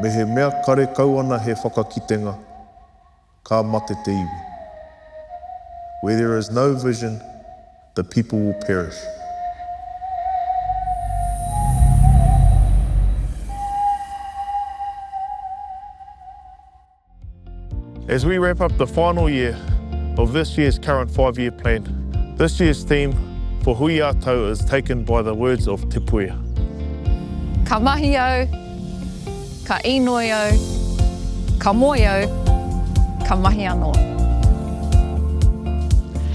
Me he mea kare kau ana he whakakitenga, ka mate te iwi. Where there is no vision, the people will perish. As we wrap up the final year of this year's current 5-year plan, this year's theme for Hui a Tau is taken by the words of Te Puea. Ka mahi au, ka inoi au, ka moi au, ka mahi anō.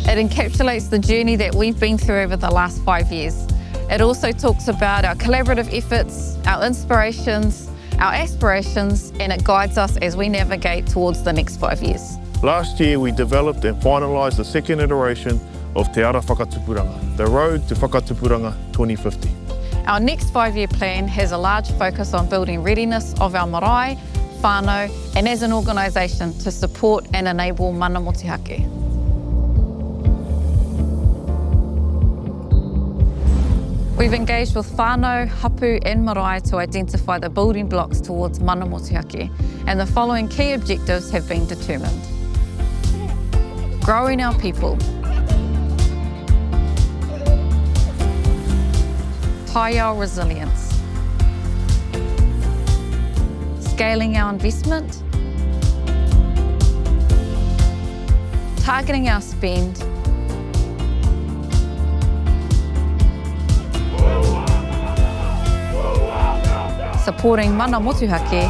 It encapsulates the journey that we've been through over the last 5 years. It also talks about our collaborative efforts, our inspirations, our aspirations, and it guides us as we navigate towards the next 5 years. Last year we developed and finalised the second iteration of Te Ara Whakatupuranga, the Road to Whakatupuranga 2050. Our next 5-year plan has a large focus on building readiness of our marae, whānau, and as an organisation to support and enable mana motuhake. We've engaged with whānau, hapu and marae to identify the building blocks towards mana motuhake, and the following key objectives have been determined. Growing our people, Taiao resilience, scaling our investment, targeting our spend, supporting mana motuhake,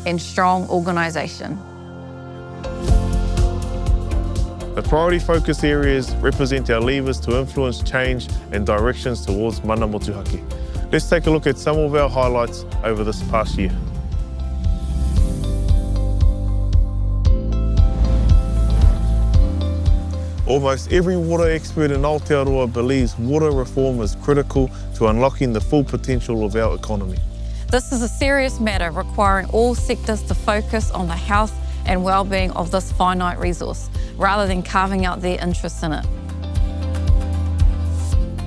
and strong organisation. The priority focus areas represent our levers to influence change and directions towards mana motuhake. Let's take a look at some of our highlights over this past year. Almost every water expert in Aotearoa believes water reform is critical to unlocking the full potential of our economy. This is a serious matter requiring all sectors to focus on the health and well-being of this finite resource, rather than carving out their interests in it.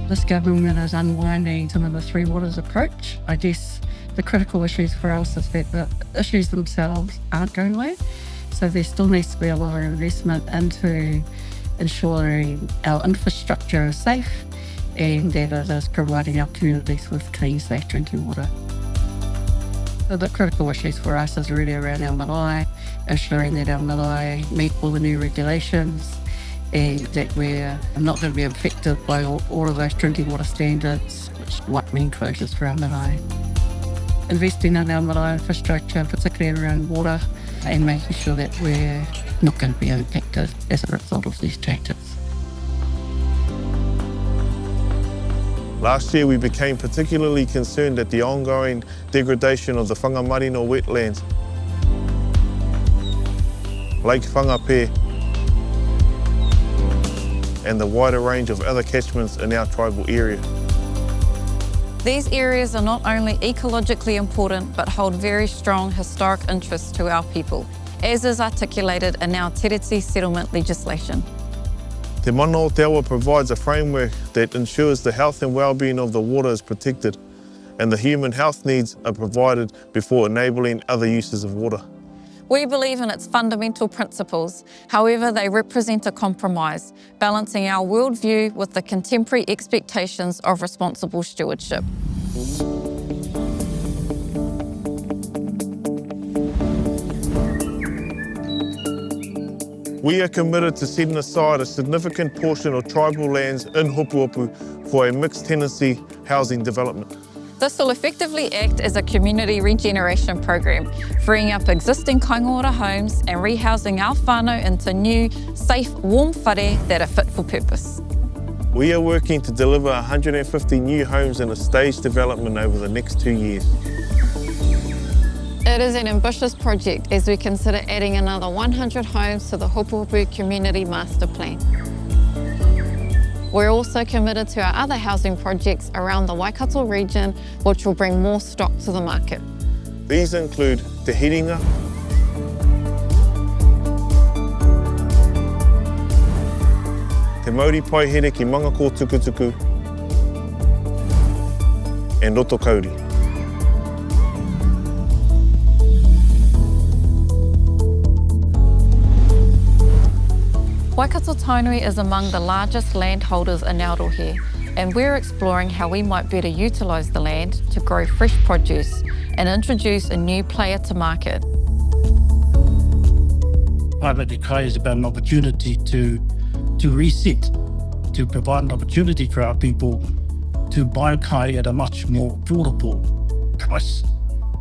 This government is unwinding some of the Three Waters approach. I guess the critical issues for us is that the issues themselves aren't going away, so there still needs to be a lot of investment into ensuring our infrastructure is safe and that it is providing our communities with clean, safe drinking water. So the critical issues for us is really around our marae, ensuring that our marae meet all the new regulations and that we're not going to be affected by all of those drinking water standards, which might mean closures for our marae. Investing in our marae infrastructure, particularly around water, and making sure that we're not going to be impacted as a result of these changes. Last year we became particularly concerned at the ongoing degradation of the Whangamarino wetlands, Lake Whangape, and the wider range of other catchments in our tribal area. These areas are not only ecologically important, but hold very strong historic interests to our people, as is articulated in our Tiriti settlement legislation. Te Mana o Te Awa provides a framework that ensures the health and well-being of the water is protected and the human health needs are provided before enabling other uses of water. We believe in its fundamental principles, however they represent a compromise, balancing our worldview with the contemporary expectations of responsible stewardship. We are committed to setting aside a significant portion of tribal lands in Hopuopu for a mixed tenancy housing development. This will effectively act as a community regeneration program, freeing up existing kaingoora homes and rehousing our whānau into new, safe, warm whare that are fit for purpose. We are working to deliver 150 new homes in a staged development over the next 2 years. It is an ambitious project as we consider adding another 100 homes to the Hopuopu Community Master Plan. We're also committed to our other housing projects around the Waikato region, which will bring more stock to the market. These include Te Hiringa, Te Mauri Paehere ki Mangako Tukutuku, and Roto Kauri. Waikato Tainui is among the largest landholders in Aotearoa, and we're exploring how we might better utilise the land to grow fresh produce and introduce a new player to market. Private kai is about an opportunity to reset, to provide an opportunity for our people to buy kai at a much more affordable price.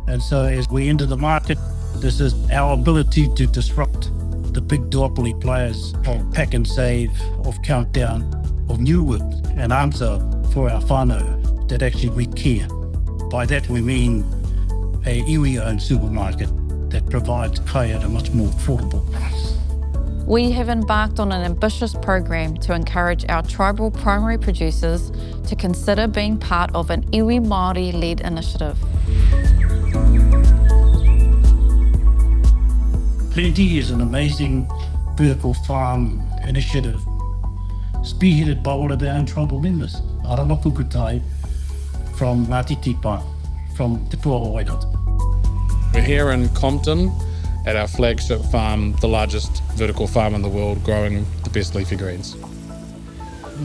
And so as we enter the market, this is our ability to disrupt the big duopoly players of Pack and Save, of Countdown, of New World, and answer for our whānau that actually we care. By that we mean a iwi-owned supermarket that provides kai at a much more affordable price. We have embarked on an ambitious program to encourage our tribal primary producers to consider being part of an iwi Māori-led initiative. Plenty is an amazing vertical farm initiative spearheaded by all of our own tribal members. Arama Pukutai from Ngāti Tipa, from Te Pua o Waikato. We're here in Compton at our flagship farm, the largest vertical farm in the world, growing the best leafy greens.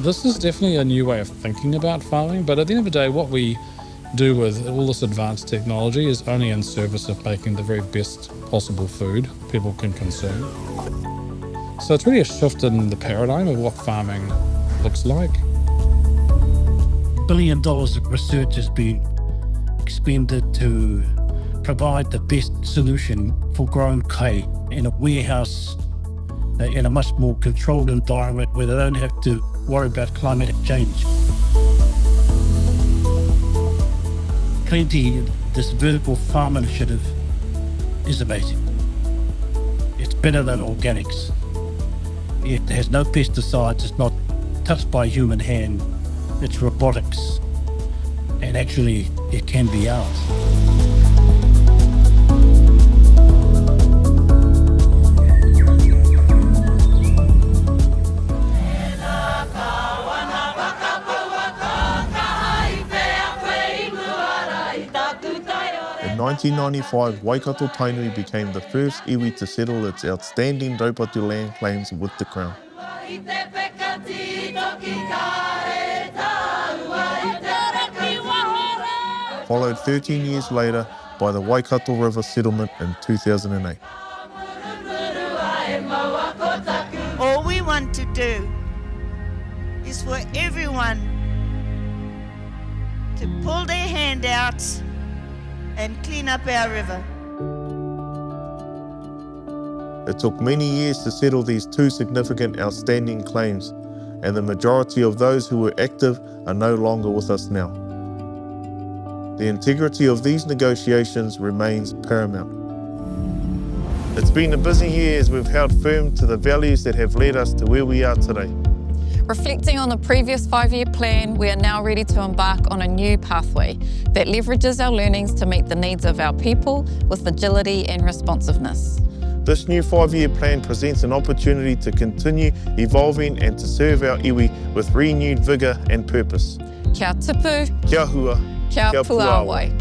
This is definitely a new way of thinking about farming, but at the end of the day, what we do with all this advanced technology is only in service of making the very best possible food people can consume. So it's really a shift in the paradigm of what farming looks like. $1 billion of research has been expended to provide the best solution for growing kai in a warehouse in a much more controlled environment where they don't have to worry about climatic change. Plenty, this vertical farm initiative is amazing. It's better than organics. It has no pesticides, it's not touched by human hand, it's robotics. And actually, it can be ours. In 1995, Waikato Tainui became the first iwi to settle its outstanding Raupatu land claims with the Crown. Followed 13 years later by the Waikato River settlement in 2008. All we want to do is for everyone to pull their hand out and clean up our river. It took many years to settle these two significant outstanding claims, and the majority of those who were active are no longer with us now. The integrity of these negotiations remains paramount. It's been a busy year as we've held firm to the values that have led us to where we are today. Reflecting on the previous 5-year plan, we are now ready to embark on a new pathway that leverages our learnings to meet the needs of our people with agility and responsiveness. This new 5-year plan presents an opportunity to continue evolving and to serve our iwi with renewed vigour and purpose. Kia tupu, Kia hua, kia puāwai.